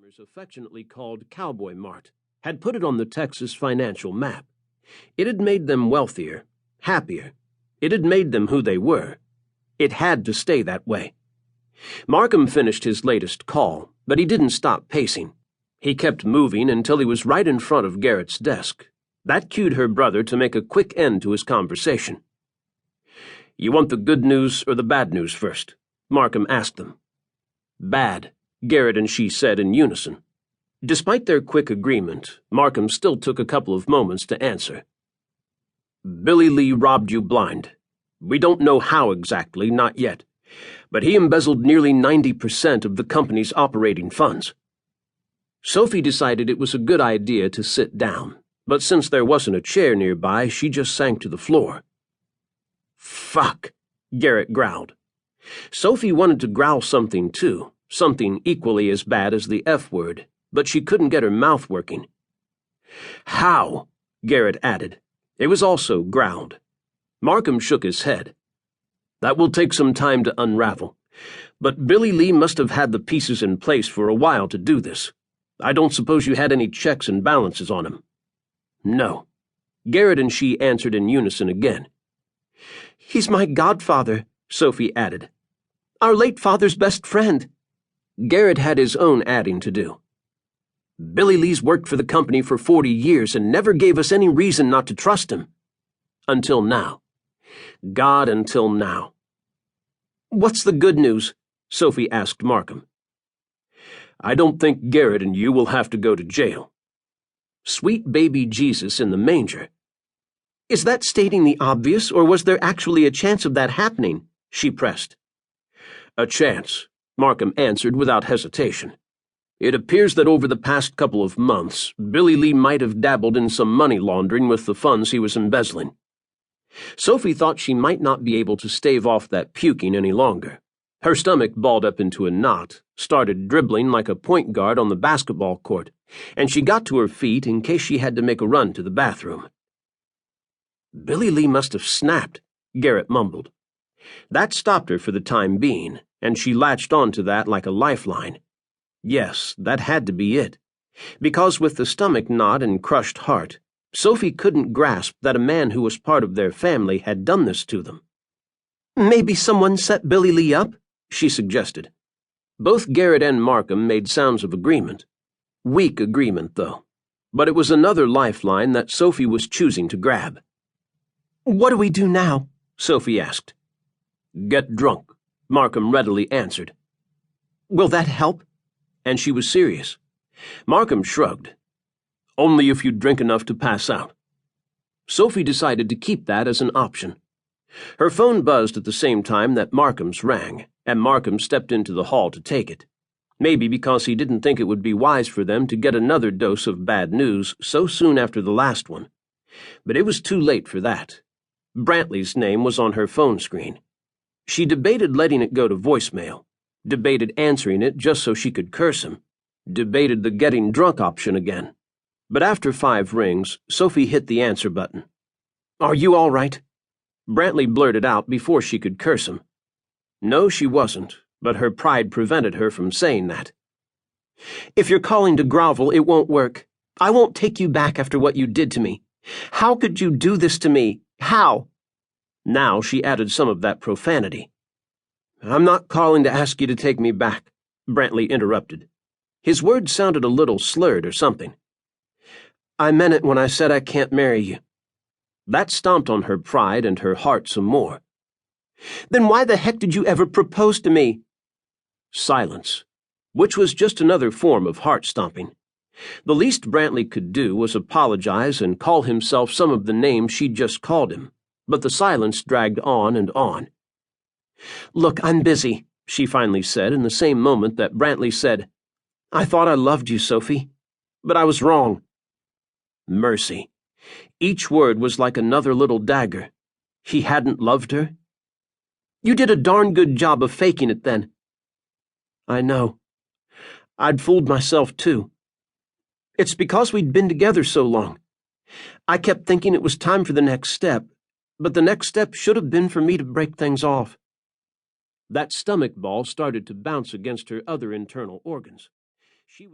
customers affectionately called Cowboy Mart had put it on the Texas financial map. It had made them wealthier, happier. It had made them who they were. It had to stay that way. Markham finished his latest call, but he didn't stop pacing. He kept moving until he was right in front of Garrett's desk. That cued her brother to make a quick end to his conversation. "You want the good news or the bad news first?" Markham asked them. "Bad," Garrett and she said in unison. Despite their quick agreement, Markham still took a couple of moments to answer. "Billy Lee robbed you blind. We don't know how exactly, not yet, but he embezzled nearly 90% of the company's operating funds." Sophie decided it was a good idea to sit down, but since there wasn't a chair nearby, she just sank to the floor. "Fuck," Garrett growled. Sophie wanted to growl something too, something equally as bad as the F word, but she couldn't get her mouth working. "How?" Garrett added. It was also growled. Markham shook his head. "That will take some time to unravel, but Billy Lee must have had the pieces in place for a while to do this. I don't suppose you had any checks and balances on him?" "No." Garrett and she answered in unison again. "He's my godfather," Sophie added. "Our late father's best friend." Garrett had his own adding to do. "Billy Lee's worked for the company for 40 years and never gave us any reason not to trust him. Until now. God, until now." "What's the good news?" Sophie asked Markham. "I don't think Garrett and you will have to go to jail." Sweet baby Jesus in the manger. "Is that stating the obvious, or was there actually a chance of that happening?" she pressed. "A chance," Markham answered without hesitation. "It appears that over the past couple of months, Billy Lee might have dabbled in some money laundering with the funds he was embezzling." Sophie thought she might not be able to stave off that puking any longer. Her stomach balled up into a knot, started dribbling like a point guard on the basketball court, and she got to her feet in case she had to make a run to the bathroom. "Billy Lee must have snapped," Garrett mumbled. That stopped her for the time being, and she latched onto that like a lifeline. Yes, that had to be it. Because with the stomach knot and crushed heart, Sophie couldn't grasp that a man who was part of their family had done this to them. "Maybe someone set Billy Lee up?" she suggested. Both Garrett and Markham made sounds of agreement. Weak agreement, though. But it was another lifeline that Sophie was choosing to grab. "What do we do now?" Sophie asked. "Get drunk," Markham readily answered. "Will that help?" And she was serious. Markham shrugged. "Only if you drink enough to pass out." Sophie decided to keep that as an option. Her phone buzzed at the same time that Markham's rang, and Markham stepped into the hall to take it. Maybe because he didn't think it would be wise for them to get another dose of bad news so soon after the last one. But it was too late for that. Brantley's name was on her phone screen. She debated letting it go to voicemail, debated answering it just so she could curse him, debated the getting drunk option again. But after 5 rings, Sophie hit the answer button. "Are you all right?" Brantley blurted out before she could curse him. No, she wasn't, but her pride prevented her from saying that. "If you're calling to grovel, it won't work. I won't take you back after what you did to me. How could you do this to me? How?" Now she added some of that profanity. "I'm not calling to ask you to take me back," Brantley interrupted. His words sounded a little slurred or something. "I meant it when I said I can't marry you." That stomped on her pride and her heart some more. "Then why the heck did you ever propose to me?" Silence, which was just another form of heart-stomping. The least Brantley could do was apologize and call himself some of the names she'd just called him, but the silence dragged on and on. "Look, I'm busy," she finally said in the same moment that Brantley said, "I thought I loved you, Sophie, but I was wrong." Mercy. Each word was like another little dagger. He hadn't loved her? "You did a darn good job of faking it then." "I know. I'd fooled myself, too. It's because we'd been together so long. I kept thinking it was time for the next step, but the next step should have been for me to break things off." That stomach ball started to bounce against her other internal organs. She was